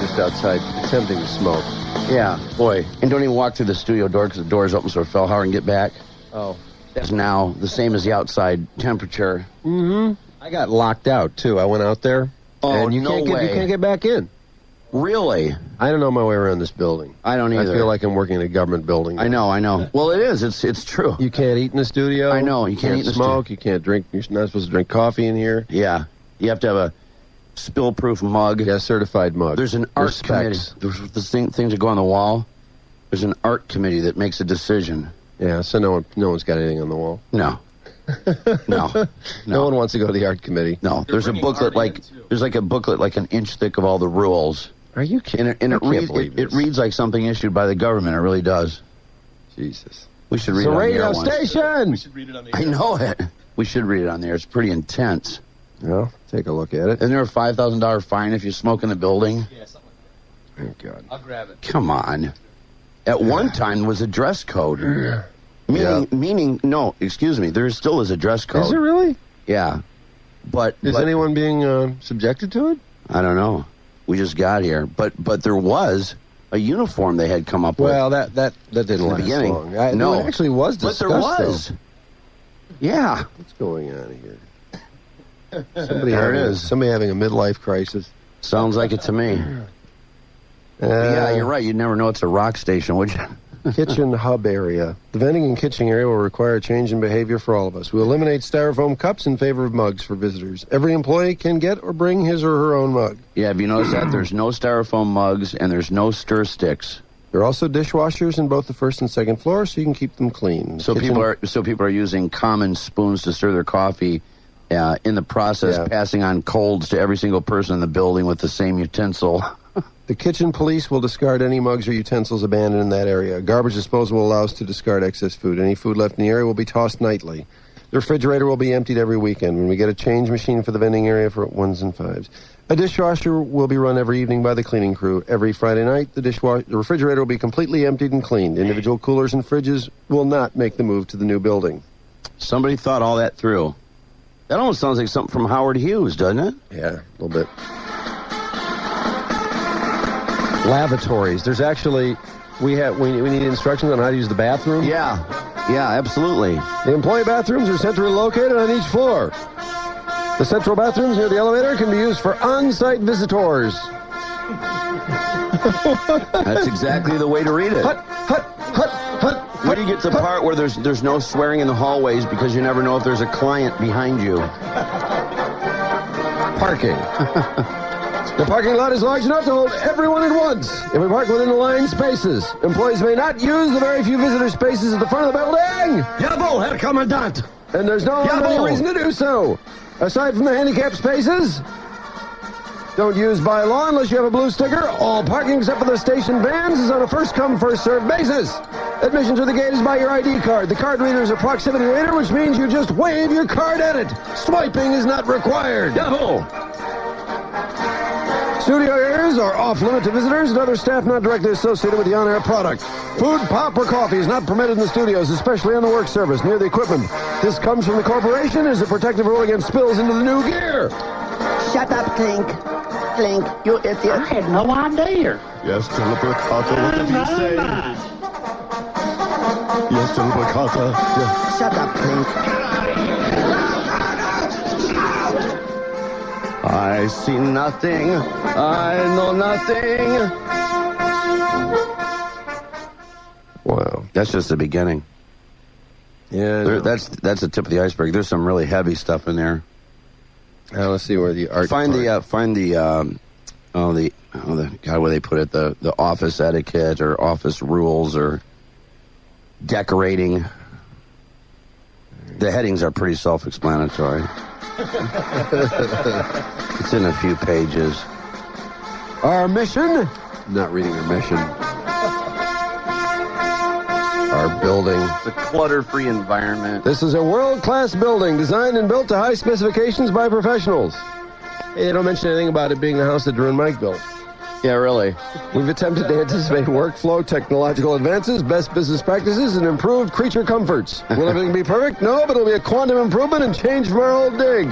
just outside attempting to smoke. Yeah, boy. And don't even walk through the studio door because the door's open so it fell hard and get back. Oh. That's now the same as the outside temperature. Mm-hmm. I got locked out, too. I went out there. Oh, and you can't get back in. Really? I don't know my way around this building. I don't either. I feel like I'm working in a government building. I know. Well, it is. It's true. You can't eat in the studio. I know. You can't eat in the smoke. You can't drink. You're not supposed to drink coffee in here. Yeah. You have to have a spill-proof mug. Yeah, certified mug. There's an art committee. There's the things that go on the wall. There's an art committee that makes a decision. Yeah, so no one's got anything on the wall. No. No one wants to go to the art committee. No. There's a booklet a booklet like an inch thick of all the rules. Are you kidding? And it reads like something issued by the government. It really does. Jesus. We should read it on the air radio station! We should read it on the air. I know it. We should read it on there. It's pretty intense. Well, take a look at it. Isn't there a $5,000 fine if you smoke in the building? Yeah, something like that. Oh, God. I'll grab it. Come on. At one time was a dress code. Meaning, no, excuse me, there still is a dress code. Is there really? Yeah. But is anyone being subjected to it? I don't know. We just got here. But there was a uniform they had come up with. Well, that didn't last long. No, it actually was discussed. But there was. Though. Yeah. What's going on here? Somebody having a midlife crisis. Sounds like it to me. Yeah, you're right. You'd never know it's a rock station, would you? Kitchen hub area. The vending and kitchen area will require a change in behavior for all of us. We'll eliminate styrofoam cups in favor of mugs for visitors. Every employee can get or bring his or her own mug. Yeah, have you noticed that? There's no styrofoam mugs and there's no stir sticks. There are also dishwashers in both the first and second floors, so you can keep them clean. So people are using common spoons to stir their coffee. In the process, passing on colds to every single person in the building with the same utensil. The kitchen police will discard any mugs or utensils abandoned in that area. Garbage disposal will allow us to discard excess food. Any food left in the area will be tossed nightly. The refrigerator will be emptied every weekend when we get a change machine for the vending area for 1s and 5s. A dishwasher will be run every evening by the cleaning crew. Every Friday night, the refrigerator will be completely emptied and cleaned. Individual coolers and fridges will not make the move to the new building. Somebody thought all that through. That almost sounds like something from Howard Hughes, doesn't it? Yeah, a little bit. Lavatories. There's actually, we need instructions on how to use the bathroom. Yeah, absolutely. The employee bathrooms are centrally located on each floor. The central bathrooms near the elevator can be used for on-site visitors. That's exactly the way to read it. Hut. When you get to the part where there's no swearing in the hallways because you never know if there's a client behind you. Parking. The parking lot is large enough to hold everyone at once. If we park within the line spaces, employees may not use the very few visitor spaces at the front of the building. Jawohl, Herr Kommandant. And there's no any reason to do so. Aside from the handicapped spaces, don't use by law unless you have a blue sticker. All parking except for the station vans is on a first-come, first-served basis. Admission to the gate is by your ID card. The card reader is a proximity reader, which means you just wave your card at it. Swiping is not required. Jawohl. Studio areas are off-limit to visitors and other staff not directly associated with the on-air product. Food, pop, or coffee is not permitted in the studios, especially on the work surface near the equipment. This comes from the corporation as a protective rule against spills into the new gear. Shut up, Clink. Clink, you idiot. I had no idea. Yes, Philippa Carter, what did you say? Yes, Philippa Carter. Yes. Shut up, Clink. I see nothing. I know nothing. Wow. That's just the beginning. Yeah. That's the tip of the iceberg. There's some really heavy stuff in there. Now let's see where the art. Find the where they put it, the office etiquette or office rules or decorating. The headings are pretty self-explanatory. It's in a few pages. Our mission? Not reading our mission. Our building. The clutter-free environment. This is a world-class building designed and built to high specifications by professionals. Hey, they don't mention anything about it being the house that Drew and Mike built. Yeah, really. We've attempted to anticipate workflow, technological advances, best business practices, and improved creature comforts. Will everything be perfect? No, but it'll be a quantum improvement and change from our old digs.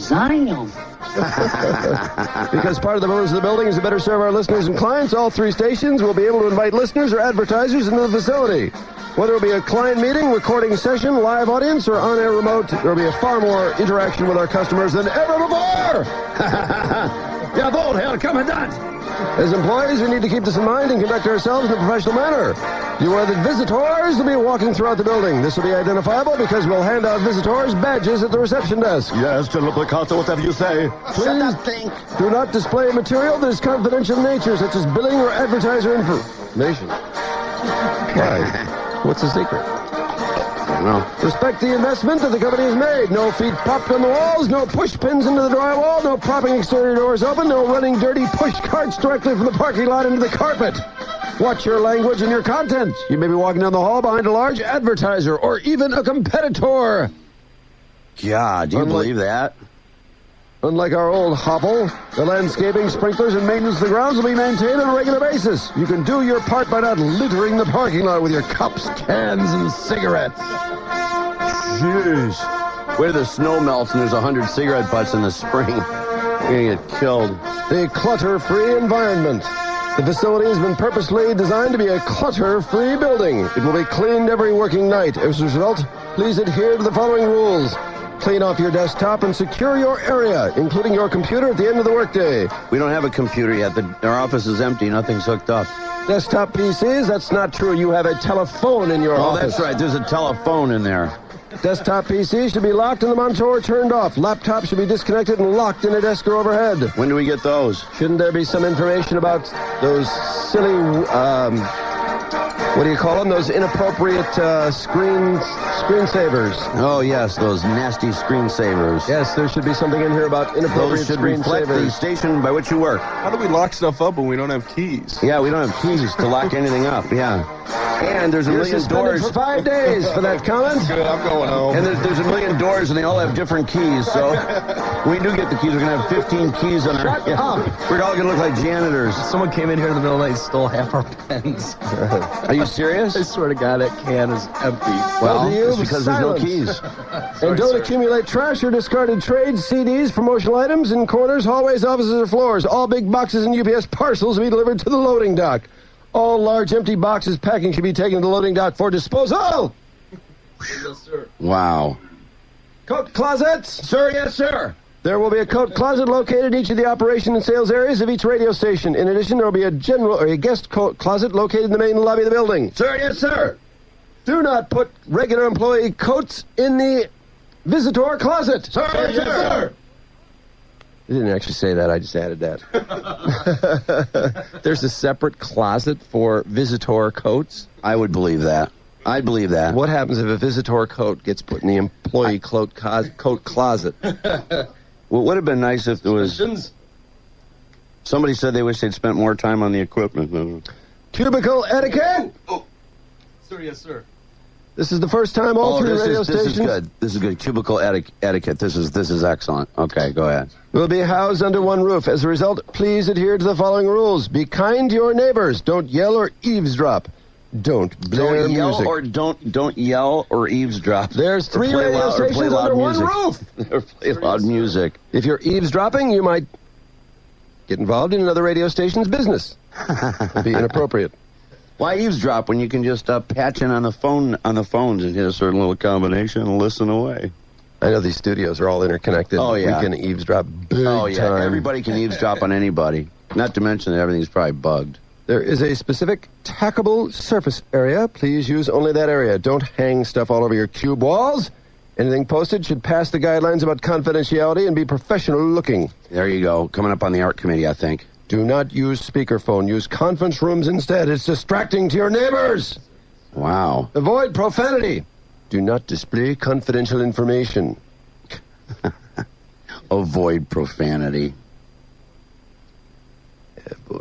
Zion. Because part of the purpose of the building is to better serve our listeners and clients, all 3 stations will be able to invite listeners or advertisers into the facility. Whether it be a client meeting, recording session, live audience, or on-air remote, there will be a far more interaction with our customers than ever before. Jawohl, Herr Kommandant. As employees, we need to keep this in mind and conduct ourselves in a professional manner. You are the visitors will be walking throughout the building. This will be identifiable because we'll hand out visitors badges at the reception desk. Yes, General Picasso, whatever you say. Please do not display material that is confidential in nature, such as billing or advertiser information. Why? What's the secret? I don't know. Respect the investment that the company has made. No feet popped on the walls, no push pins into the drywall, no propping exterior doors open, no running dirty push carts directly from the parking lot into the carpet. Watch your language and your content. You may be walking down the hall behind a large advertiser or even a competitor. God, do you believe that? Unlike our old hovel, the landscaping, sprinklers, and maintenance of the grounds will be maintained on a regular basis. You can do your part by not littering the parking lot with your cups, cans, and cigarettes. Jeez. Wait till the snow melts and there's 100 cigarette butts in the spring. You're going to get killed. A clutter-free environment. The facility has been purposely designed to be a clutter-free building. It will be cleaned every working night. As a result, please adhere to the following rules. Clean off your desktop and secure your area, including your computer at the end of the workday. We don't have a computer yet. Our office is empty. Nothing's hooked up. Desktop PCs, that's not true. You have a telephone in your office. Oh, that's right. There's a telephone in there. Desktop PCs should be locked and the monitor turned off. Laptops should be disconnected and locked in a desk or overhead. When do we get those? Shouldn't there be some information about those silly, what do you call them? Those inappropriate screensavers. Oh, yes, those nasty screensavers. Yes, there should be something in here about inappropriate screensavers. Those should reflect the station by which you work. How do we lock stuff up when we don't have keys? Yeah, we don't have keys to lock anything up, yeah. And there's a million doors. For 5 days for that comment. Good, I'm going home. And there's a million doors, and they all have different keys. So when we do get the keys, we're going to have 15 keys on our... We're all going to look like janitors. Someone came in here in the middle of the night and stole half our pens. Are you serious? I swear to God, that can is empty. Well, it's because there's no keys. And don't accumulate trash or discarded trades, CDs, promotional items in corners, hallways, offices, or floors. All big boxes and UPS parcels will be delivered to the loading dock. All large empty boxes packing should be taken to the loading dock for disposal. Yes, sir. Wow. Coat closets. Sir, yes, sir. There will be a coat closet located in each of the operation and sales areas of each radio station. In addition, there will be a general or a guest coat closet located in the main lobby of the building. Sir, yes, sir. Do not put regular employee coats in the visitor closet. Sir, yes, sir. I didn't actually say that. I just added that. There's a separate closet for visitor coats. I would believe that. I'd believe that. What happens if a visitor coat gets put in the employee coat closet? Well, it would have been nice if there was... Somebody said they wish they'd spent more time on the equipment. Cubicle etiquette. Oh. Sir, yes, sir. This is the first time all three radio stations... This is good. This is good. Cubicle etiquette. This is excellent. Okay, go ahead. Will be housed under one roof. As a result, please adhere to the following rules. Be kind to your neighbors. Don't yell or eavesdrop. Don't blare don't yell music. Or don't yell or eavesdrop. There's three radio stations under one roof. Or play loud music. If you're eavesdropping, you might get involved in another radio station's business. It'd be inappropriate. Why eavesdrop when you can just patch in on the phones and hit a certain little combination and listen away? I know these studios are all interconnected. Oh, yeah. We can eavesdrop big time. Everybody can eavesdrop on anybody. Not to mention that everything's probably bugged. There is a specific tackable surface area. Please use only that area. Don't hang stuff all over your cube walls. Anything posted should pass the guidelines about confidentiality and be professional looking. There you go. Coming up on the art committee, I think. Do not use speakerphone. Use conference rooms instead. It's distracting to your neighbors. Wow. Avoid profanity. Do not display confidential information. Avoid profanity.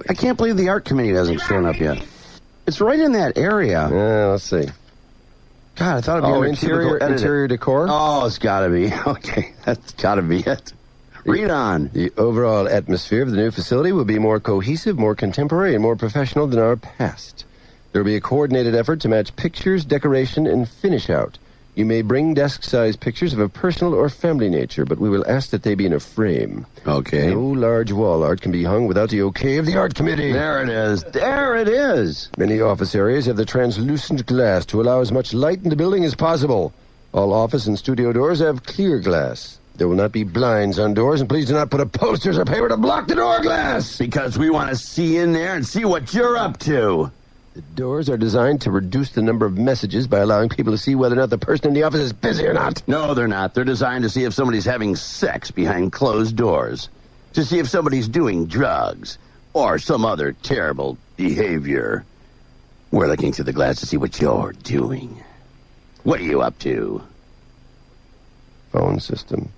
I can't believe the art committee hasn't shown up yet. It's right in that area. Let's see. God, I thought it'd be interior decor. Oh, it's got to be. Okay, that's got to be it. Read on. The overall atmosphere of the new facility will be more cohesive, more contemporary, and more professional than our past. There will be a coordinated effort to match pictures, decoration, and finish out. You may bring desk-sized pictures of a personal or family nature, but we will ask that they be in a frame. Okay. No large wall art can be hung without the okay of the art committee. There it is. There it is. Many office areas have the translucent glass to allow as much light in the building as possible. All office and studio doors have clear glass. There will not be blinds on doors, and please do not put up posters or paper to block the door glass. Because we want to see in there and see what you're up to. The doors are designed to reduce the number of messages by allowing people to see whether or not the person in the office is busy or not. No, they're not. They're designed to see if somebody's having sex behind closed doors. To see if somebody's doing drugs or some other terrible behavior. We're looking through the glass to see what you're doing. What are you up to? Phone system.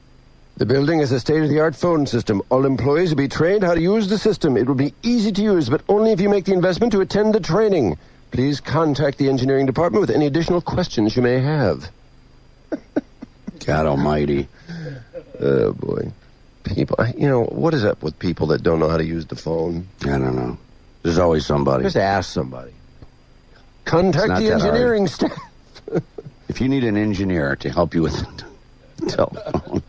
The building is a state-of-the-art phone system. All employees will be trained how to use the system. It will be easy to use, but only if you make the investment to attend the training. Please contact the engineering department with any additional questions you may have. God almighty. Oh, boy. People, what is up with people that don't know how to use the phone? I don't know. There's always somebody. Just ask somebody. Contact the engineering staff. If you need an engineer to help you with the telephone.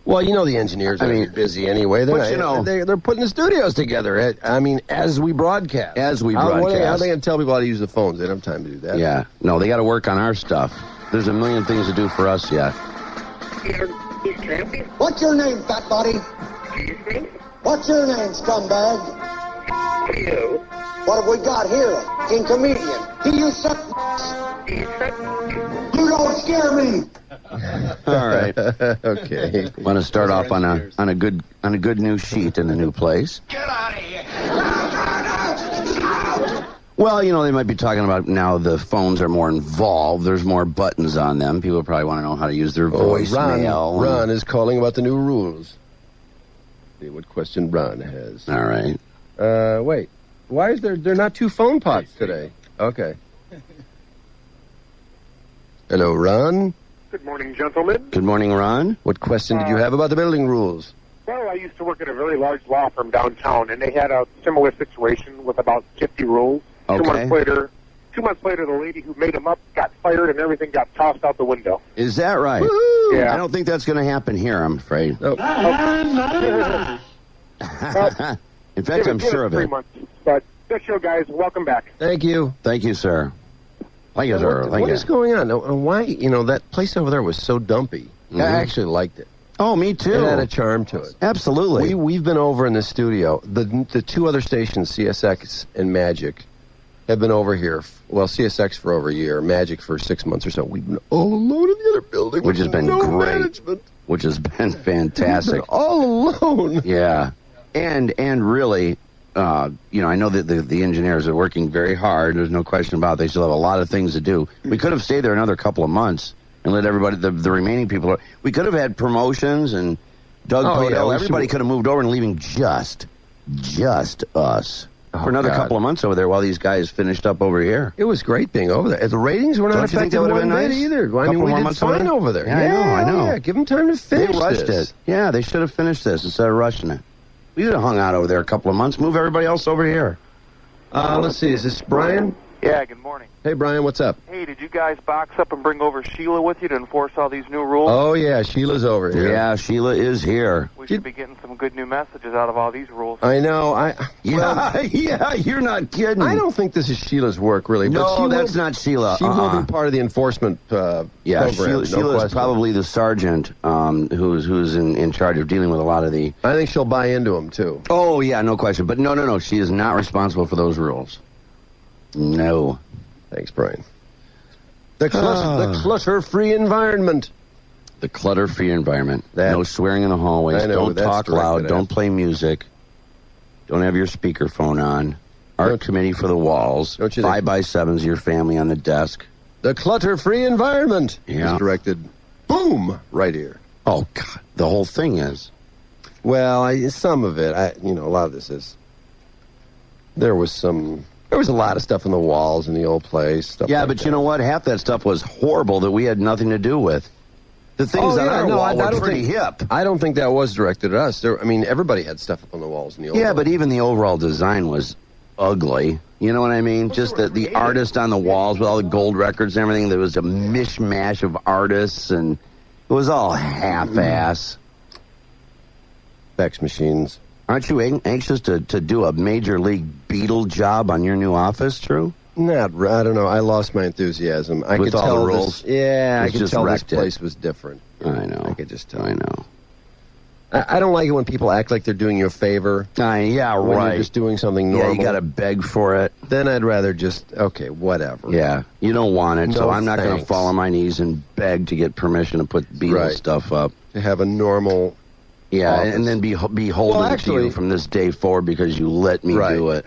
Well, the engineers are busy anyway. They're putting the studios together. As we broadcast. How are they going to tell people how to use the phones? They don't have time to do that. Yeah. No, they got to work on our stuff. There's a million things to do for us yet. What's your name, fat body? Excuse me? What's your name, scumbag? You. What have we got here? King comedian. Do you suck? Do you suck? You don't scare me. All right. Okay. Want to start off on a good new sheet in the new place. Get out of here. Well, they might be talking about now the phones are more involved. There's more buttons on them. People probably want to know how to use their voicemail. Ron is calling about the new rules. See what question Ron has. All right. Wait. Why is there not two phone pots today? Okay. Hello, Ron. Good morning, gentlemen. Good morning, Ron. What question did you have about the building rules? Well, I used to work at a very large law firm downtown, and they had a similar situation with about 50 rules. Okay. 2 months later, the lady who made them up got fired, and everything got tossed out the window. Is that right? Woo-hoo! Yeah. I don't think that's going to happen here, I'm afraid. Oh. In fact, I'm sure of 3 it. months. But good show, guys. Welcome back. Thank you. Thank you, sir. Thank you, sir. What is going on? Why, that place over there was so dumpy. Mm-hmm. I actually liked it. Oh, me too. It had a charm to it. Absolutely. We've been over in the studio. The two other stations, CSX and Magic, have been over here. Well, CSX for over a year, Magic for 6 months or so. We've been all alone in the other building. Which has been great. Management. Which has been fantastic. We've been all alone. Yeah. And really, I know that the engineers are working very hard. There's no question about it. They still have a lot of things to do. We could have stayed there another couple of months and let everybody, the remaining people, we could have had promotions and Doug Podell, everybody could have moved over and leaving just us for another couple of months over there while these guys finished up over here. It was great being over there. The ratings were not affected one bit either. I mean, we did fine over there. Yeah, I know. Yeah, give them time to finish They rushed it. Yeah, they should have finished this instead of rushing it. We could have hung out over there a couple of months. Move everybody else over here. Let's see. Is this Brian? Yeah, good morning. Hey, Brian, what's up? Hey, did you guys box up and bring over Sheila with you to enforce all these new rules? Oh, yeah, Sheila's over here. Yeah, Sheila is here. We should be getting some good new messages out of all these rules. I know. Yeah, you're not kidding. I don't think this is Sheila's work, really. No, that's not Sheila. She will be part of the enforcement program. Sheila is probably the sergeant who's in charge of dealing with a lot of the... I think she'll buy into them, too. Oh, yeah, no question. But no, she is not responsible for those rules. No. Thanks, Brian. The clutter-free environment. The clutter-free environment. No swearing in the hallways. Don't talk loud. Don't play music. Don't have your speakerphone on. Art committee for the walls. 5x7s, your family on the desk. The clutter-free environment is directed, boom, right here. Oh, God. The whole thing is. Well, some of it. A lot of this is. There was a lot of stuff on the walls in the old place. But you know what? Half that stuff was horrible that we had nothing to do with. The things on our wall were pretty hip. I don't think that was directed at us. Everybody had stuff up on the walls in the old place. But even the overall design was ugly. You know what I mean? Just the artist on the walls with all the gold records and everything. There was a mishmash of artists, and it was all half-ass. Fax machines. Aren't you anxious to do a Major League Beatle job on your new office, True? I don't know. I lost my enthusiasm. I With could all tell the rules? I It's could just tell this wrecked it. place was different. I know. I could just tell. I know. I don't like it when people act like they're doing you a favor. Yeah, When right. you're just doing something normal. Yeah, you got to beg for it. Then I'd rather just, okay, whatever. Yeah, you don't want it, so No, I'm not going to thanks. fall on my knees and beg to get permission to put Beatles Right. stuff up. To have a normal... Yeah, office. and then be holding to actually- you from this day forward because you let me Right. do it.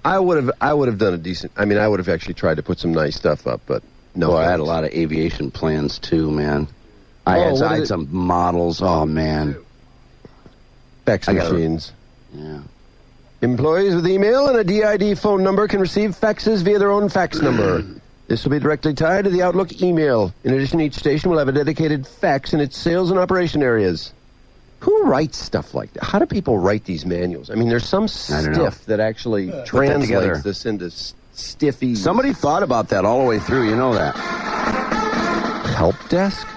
I would have done a decent... I mean, I would have actually tried to put some nice stuff up, but no. Boy, I had a thanks. lot of aviation plans too, man. I Oh, had, what I is had it? some models. Oh man. Fax I gotta- machines. Yeah. Employees with email and a DID phone number can receive faxes via their own fax number. This will be directly tied to the Outlook email. In addition, each station will have a dedicated fax in its sales and operation areas. Who writes stuff like that? How do people write these manuals? I mean, there's some I don't know. stiff that actually together. translates this into stiffy. Somebody thought about that all the way through. You know that. Help desk?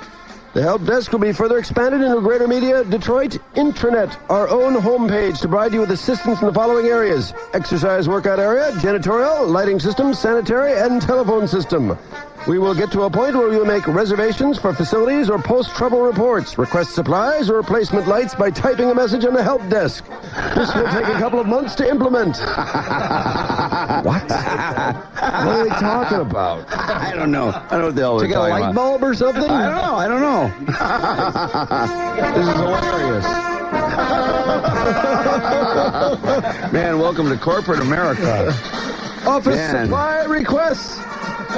The help desk will be further expanded into Greater Media Detroit Intranet, our own homepage, to provide you with assistance in the following areas: exercise workout area, janitorial, lighting system, sanitary, and telephone system. We will get to a point where we will make reservations for facilities or post trouble reports, request supplies or replacement lights by typing a message on the help desk. This will take a couple of months to implement. What? What are they talking about? I don't know. I don't know what the hell To they're get a talking light about. bulb or something? I don't know. This is hilarious. Man, welcome to corporate America. Office Man. supply requests.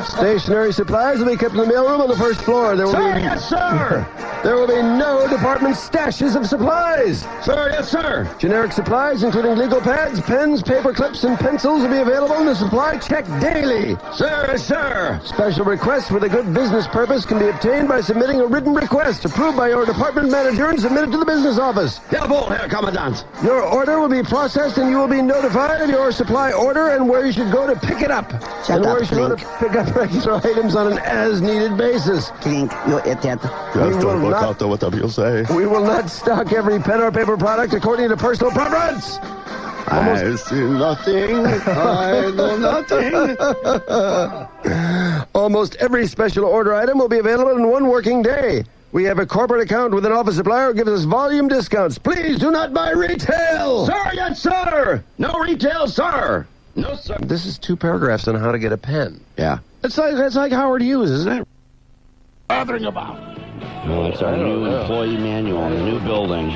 Stationary supplies will be kept in the mailroom on the first floor. There will be sir. there will be no department stashes of supplies. Sir, yes, sir. Generic supplies, including legal pads, pens, paper clips, and pencils, will be available in the supply check daily. Sir, sir. Special requests with a good business purpose can be obtained by submitting a written request approved by your department manager and submitted to the business office. Jawohl, Herr Kommandant. Your order will be processed and you will be notified of your supply order and where you should go to pick it up. Shut and up, where you should go to Clink. pick up extra items on an as-needed basis. Clink, you idiot. We will not- out there, whatever you say. We will not stock every pen or paper product according to personal preference. I see nothing. I know nothing. Almost every special order item will be available in one working day. We have a corporate account with an office supplier who gives us volume discounts. Please do not buy retail. Sir, yes, sir. No retail, sir. No, sir. This is 2 paragraphs on how to get a pen. Yeah. That's like Howard Hughes, isn't it? Bothering about. Well, it's our new employee manual in the new building.